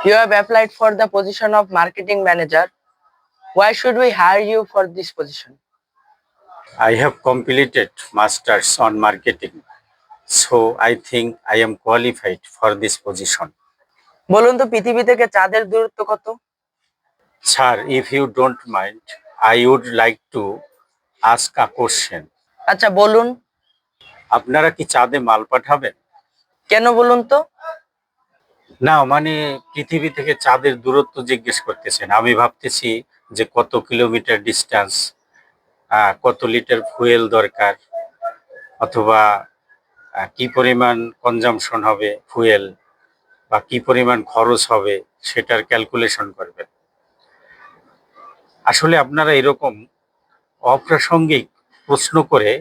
You have applied for the position of marketing manager. Why should we hire you for this position? I have completed masters on marketing, so I think I am qualified for this position. বলুন তো পৃথিবী থেকে চাঁদের দূরত্ব কত? Sir, if you don't mind, I would like to ask a question. আচ্ছা বলুন। আপনারা কি চাঁদে মাল পাঠাবেন? কেন বলুন তো? না, মানে পৃথিবী থেকে চাঁদের দূরত্ব জিজ্ঞেস করতেছেন। আমি ভাবতেছি যে কত কিলোমিটার ডিস্টেন্স, কত লিটার ফুয়েল দরকার, অথবা কি পরিমাণ কনজাম্পশন হবে ফুয়েল, বা কি পরিমাণ খরচ হবে সেটার ক্যালকুলেশন করবেন। আসলে আপনারা এরকম অপ্রাসঙ্গিক প্রশ্ন করে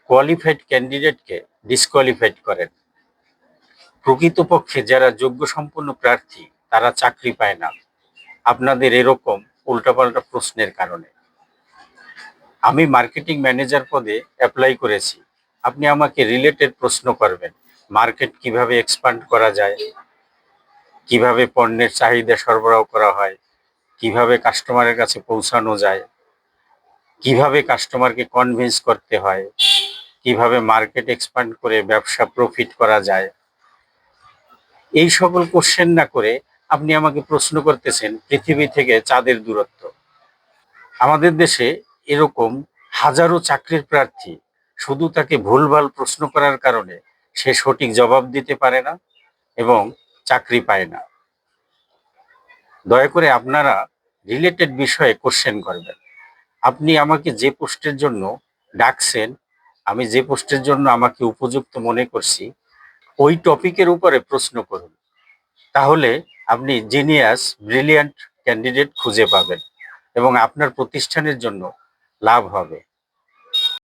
কোয়ালিফাইড ক্যান্ডিডেটকে ডিসকোয়ালিফাইড করেন। প্রকৃতপক্ষে যারা যোগ্য সম্পন্ন প্রার্থী তারা চাকরি পায় না আপনাদের এরকম উল্টাপাল্টা প্রশ্নের কারণে। আমি মার্কেটিং ম্যানেজার পদে অ্যাপ্লাই করেছি। আপনি আমাকে রিলেটেড প্রশ্ন করবেন। মার্কেট কিভাবে এক্সপান্ড করা যায়, কিভাবে পণ্যের চাহিদা সরবরাহ করা হয়, কিভাবে কাস্টমারের কাছে পৌঁছানো যায়, কিভাবে কাস্টমারকে কনভিন্স করতে হয়, কিভাবে মার্কেট এক্সপান্ড করে ব্যবসা প্রফিট করা যায়। এই সকল কোশ্চেন না করে আপনি আমাকে প্রশ্ন করতেছেন পৃথিবী থেকে চাঁদের দূরত্ব। আমাদের দেশে এরকম হাজারো চাকরির প্রার্থী, শুধু তাকে ভুলভাল প্রশ্ন করার কারণে সে সঠিক জবাব দিতে পারে না এবং চাকরি পায় না। দয়া করে আপনারা রিলেটেড বিষয়ে কোশ্চেন করবেন। আপনি আমাকে যে পোস্টের জন্য ডাকছেন, আমি যে পোস্টের জন্য আমাকে উপযুক্ত মনে করছি, ওই টপিকের উপরে প্রশ্ন করুন। তাহলে আপনি জিনিয়াস ব্রিলিয়ান্ট ক্যান্ডিডেট খুঁজে পাবেন এবং আপনার প্রতিষ্ঠানের জন্য লাভ হবে।